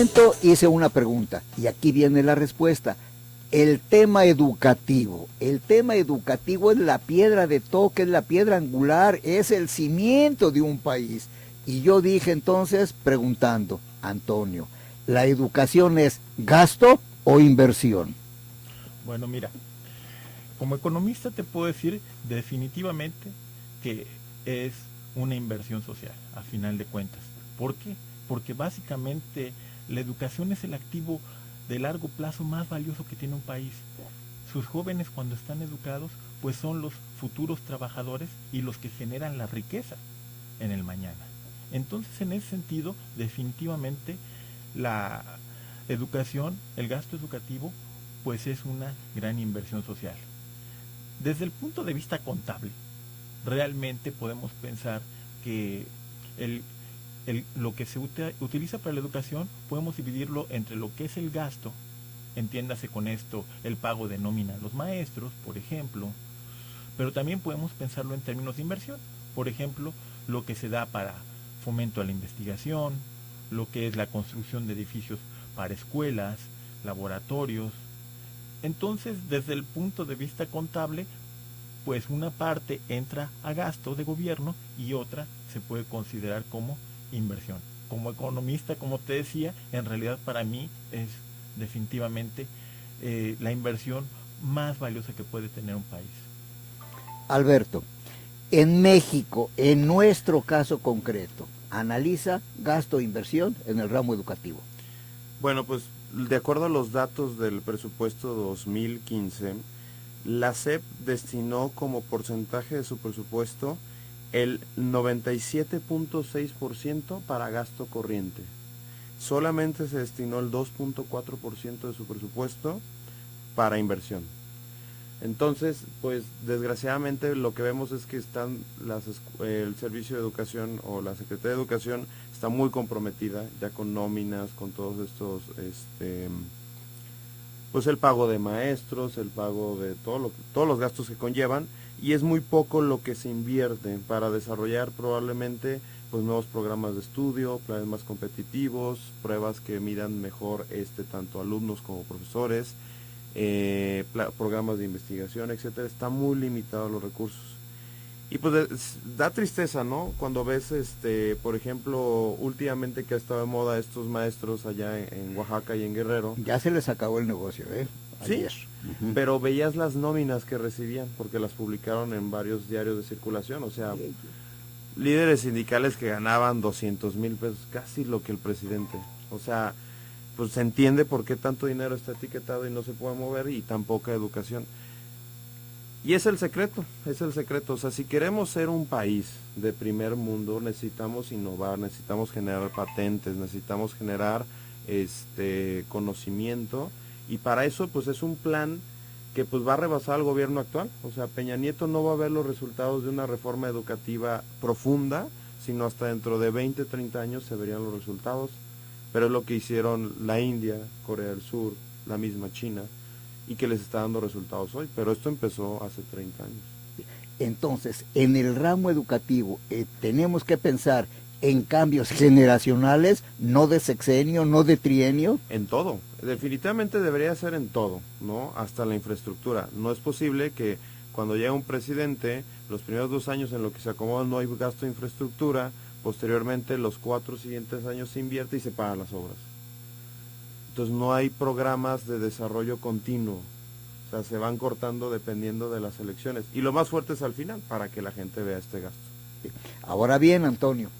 momento hice una pregunta y aquí viene la respuesta. El tema educativo es la piedra de toque, es la piedra angular, es el cimiento de un país. Y yo dije entonces, preguntando, Antonio, ¿la educación es gasto o inversión? Bueno, mira, como economista te puedo decir definitivamente que es una inversión social, a final de cuentas. ¿Por qué? Porque básicamente la educación es el activo de largo plazo más valioso que tiene un país. Sus jóvenes, cuando están educados, pues son los futuros trabajadores y los que generan la riqueza en el mañana. Entonces, en ese sentido, definitivamente la educación, el gasto educativo, pues es una gran inversión social. Desde el punto de vista contable, realmente podemos pensar que lo que se utiliza para la educación podemos dividirlo entre lo que es el gasto, entiéndase con esto el pago de nómina a los maestros, por ejemplo, pero también podemos pensarlo en términos de inversión, por ejemplo, lo que se da para fomento a la investigación, lo que es la construcción de edificios para escuelas, laboratorios. Entonces, desde el punto de vista contable, pues una parte entra a gasto de gobierno y otra se puede considerar como inversión. Como economista, como te decía, en realidad para mí es definitivamente la inversión más valiosa que puede tener un país. Alberto, en México, en nuestro caso concreto, analiza gasto e inversión en el ramo educativo. Bueno, pues de acuerdo a los datos del presupuesto 2015, la SEP destinó como porcentaje de su presupuesto el 97.6% para gasto corriente. Solamente se destinó el 2.4% de su presupuesto para inversión. Entonces, pues desgraciadamente lo que vemos es que el Servicio de Educación o la Secretaría de Educación está muy comprometida ya con nóminas, con todos estos, pues el pago de maestros, el pago de todos los gastos que conllevan, y es muy poco lo que se invierte para desarrollar probablemente pues nuevos programas de estudio, planes más competitivos, pruebas que midan mejor tanto alumnos como profesores, programas de investigación, etcétera. Está muy limitado los recursos. Y pues da tristeza, ¿no? Cuando ves, por ejemplo, últimamente que ha estado de moda estos maestros allá en Oaxaca y en Guerrero. Ya se les acabó el negocio, Ayer. Sí, pero veías las nóminas que recibían, porque las publicaron en varios diarios de circulación, o sea, líderes sindicales que ganaban 200,000 pesos, casi lo que el presidente. O sea, pues se entiende por qué tanto dinero está etiquetado y no se puede mover, y tan poca educación. Y es el secreto, o sea, si queremos ser un país de primer mundo, necesitamos innovar, necesitamos generar patentes, necesitamos generar conocimiento, y para eso pues es un plan que pues va a rebasar al gobierno actual. O sea, Peña Nieto no va a ver los resultados de una reforma educativa profunda, sino hasta dentro de 20, 30 años se verían los resultados, pero es lo que hicieron la India, Corea del Sur, la misma China, y que les está dando resultados hoy, pero esto empezó hace 30 años. Entonces, en el ramo educativo tenemos que pensar en cambios generacionales, no de sexenio, no de trienio. En todo, definitivamente debería ser en todo, ¿no? Hasta la infraestructura. No es posible que cuando llega un presidente, los primeros 2 años en lo que se acomoda no hay gasto de infraestructura, posteriormente los 4 siguientes años se invierte y se pagan las obras. Entonces no hay programas de desarrollo continuo, o sea, se van cortando dependiendo de las elecciones. Y lo más fuerte es al final, para que la gente vea este gasto. Ahora bien, Antonio,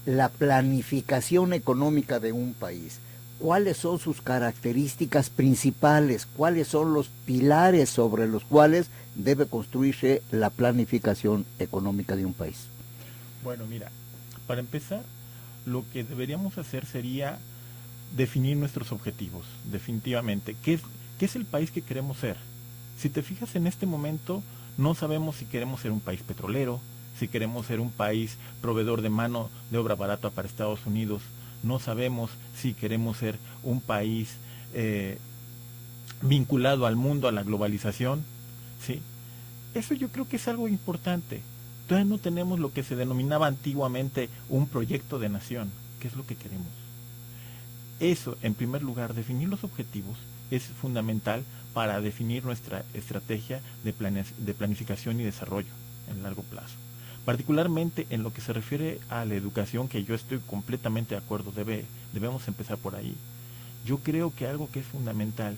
la planificación económica de un país, ¿cuáles son sus características principales? ¿Cuáles son los pilares sobre los cuales debe construirse la planificación económica de un país? Bueno, mira, para empezar, lo que deberíamos hacer sería definir nuestros objetivos, definitivamente. ¿Qué es el país que queremos ser? Si te fijas, en este momento no sabemos si queremos ser un país petrolero, si queremos ser un país proveedor de mano de obra barata para Estados Unidos, no sabemos si queremos ser un país vinculado al mundo, a la globalización, ¿sí? Eso yo creo que es algo importante. Todavía no tenemos lo que se denominaba antiguamente un proyecto de nación. ¿Qué es lo que queremos? eso, en primer lugar, definir los objetivos es fundamental para definir nuestra estrategia de planificación y desarrollo en largo plazo. Particularmente en lo que se refiere a la educación, que yo estoy completamente de acuerdo, debemos empezar por ahí. Yo creo que algo que es fundamental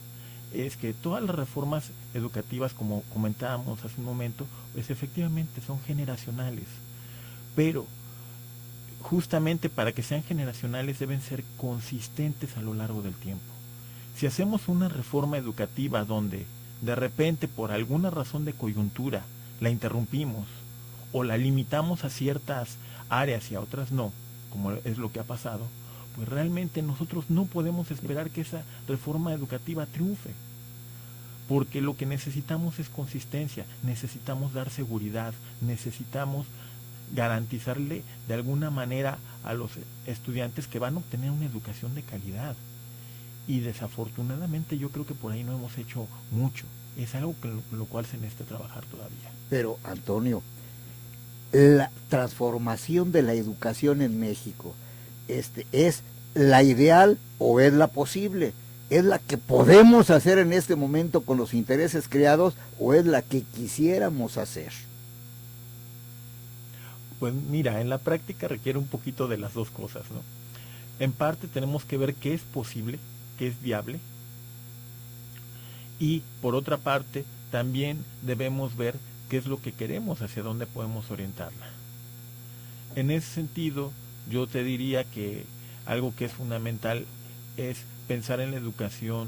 es que todas las reformas educativas, como comentábamos hace un momento, pues efectivamente son generacionales, pero justamente para que sean generacionales deben ser consistentes a lo largo del tiempo. Si hacemos una reforma educativa donde de repente por alguna razón de coyuntura la interrumpimos o la limitamos a ciertas áreas y a otras no, como es lo que ha pasado, pues realmente nosotros no podemos esperar que esa reforma educativa triunfe, porque lo que necesitamos es consistencia, necesitamos dar seguridad, necesitamos garantizarle de alguna manera a los estudiantes que van a obtener una educación de calidad. Y desafortunadamente yo creo que por ahí no hemos hecho mucho. Es algo que lo cual se necesita trabajar todavía. Pero, Antonio, la transformación de la educación en México, ¿es la ideal o es la posible? ¿Es la que podemos hacer en este momento con los intereses creados o es la que quisiéramos hacer? Pues mira, en la práctica requiere un poquito de las dos cosas, ¿no? En parte tenemos que ver qué es posible, qué es viable, y por otra parte también debemos ver qué es lo que queremos, hacia dónde podemos orientarla. En ese sentido, yo te diría que algo que es fundamental es pensar en la educación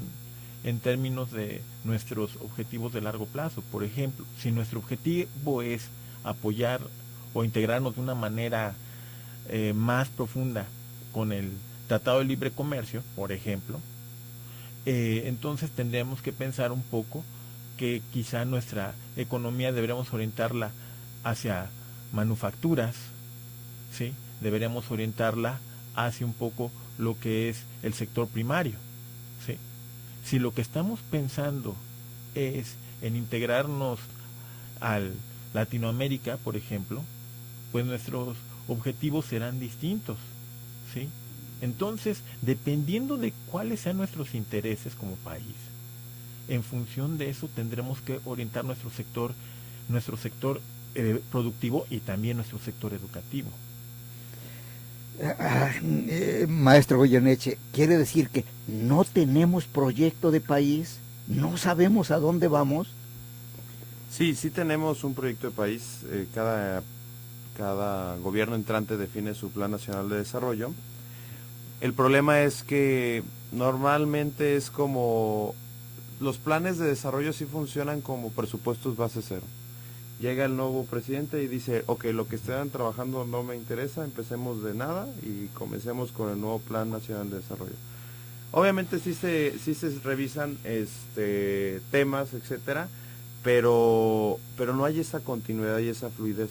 en términos de nuestros objetivos de largo plazo. Por ejemplo, si nuestro objetivo es apoyar o integrarnos de una manera más profunda con el Tratado de Libre Comercio, por ejemplo, entonces tendremos que pensar un poco que quizá nuestra economía deberíamos orientarla hacia manufacturas, ¿sí? Deberíamos orientarla hacia un poco lo que es el sector primario, ¿sí? Si lo que estamos pensando es en integrarnos al Latinoamérica, por ejemplo, pues nuestros objetivos serán distintos, ¿sí? Entonces, dependiendo de cuáles sean nuestros intereses como país, en función de eso tendremos que orientar nuestro sector productivo y también nuestro sector educativo. Maestro Goyeneche, ¿quiere decir que no tenemos proyecto de país? ¿No sabemos a dónde vamos? Sí, sí tenemos un proyecto de país. Cada gobierno entrante define su Plan Nacional de Desarrollo. El problema es que normalmente es como los planes de desarrollo sí funcionan como presupuestos base cero. Llega el nuevo presidente y dice, ok, lo que estén trabajando no me interesa, empecemos de nada y comencemos con el nuevo Plan Nacional de Desarrollo. Obviamente sí se revisan temas, etcétera, pero no hay esa continuidad y esa fluidez.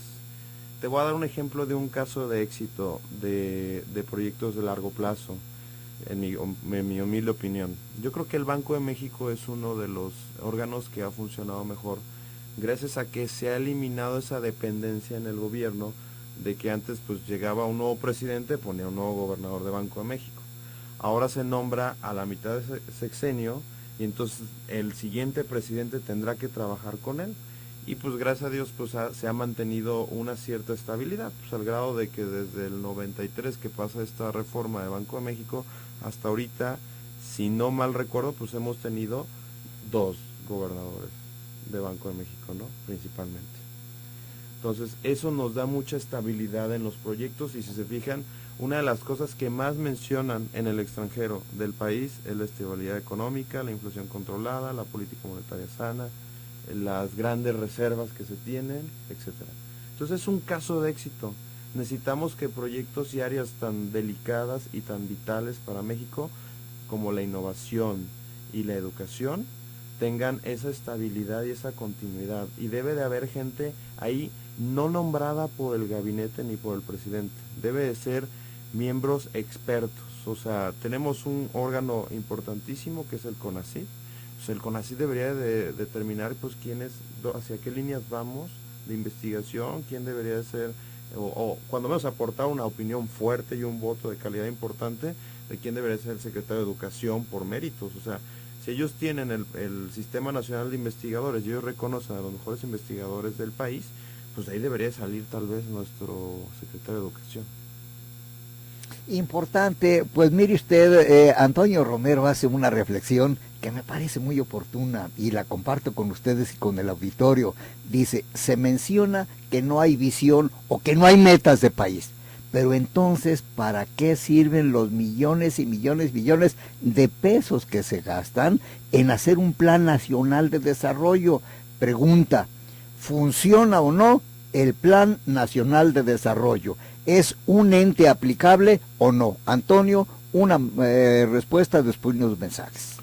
Te voy a dar un ejemplo de un caso de éxito de proyectos de largo plazo, en mi humilde opinión. Yo creo que el Banco de México es uno de los órganos que ha funcionado mejor, gracias a que se ha eliminado esa dependencia en el gobierno, de que antes pues llegaba un nuevo presidente, ponía un nuevo gobernador de Banco de México. Ahora se nombra a la mitad de sexenio y entonces el siguiente presidente tendrá que trabajar con él. Y pues gracias a Dios pues se ha mantenido una cierta estabilidad, pues al grado de que desde el 93 que pasa esta reforma de Banco de México hasta ahorita, si no mal recuerdo, pues hemos tenido 2 gobernadores de Banco de México, ¿no? Principalmente. Entonces eso nos da mucha estabilidad en los proyectos y si se fijan, una de las cosas que más mencionan en el extranjero del país es la estabilidad económica, la inflación controlada, la política monetaria sana, las grandes reservas que se tienen, etcétera. Entonces es un caso de éxito. Necesitamos que proyectos y áreas tan delicadas y tan vitales para México como la innovación y la educación tengan esa estabilidad y esa continuidad. Y debe de haber gente ahí no nombrada por el gabinete ni por el presidente. Debe de ser miembros expertos. O sea, tenemos un órgano importantísimo que es el CONACYT. Pues el CONACYT debería de determinar pues hacia qué líneas vamos de investigación, quién debería de ser o cuando menos aportar una opinión fuerte y un voto de calidad importante de quién debería ser el secretario de Educación por méritos. O sea, si ellos tienen el Sistema Nacional de Investigadores y ellos reconocen a los mejores investigadores del país, pues de ahí debería salir tal vez nuestro secretario de Educación. Importante, pues mire usted, Antonio Romero hace una reflexión que me parece muy oportuna y la comparto con ustedes y con el auditorio. Dice, se menciona que no hay visión o que no hay metas de país, pero entonces, ¿para qué sirven los millones y millones de pesos que se gastan en hacer un plan nacional de desarrollo? Pregunta, ¿funciona o no el Plan Nacional de Desarrollo? ¿Es un ente aplicable o no? Antonio, una respuesta después de unos mensajes.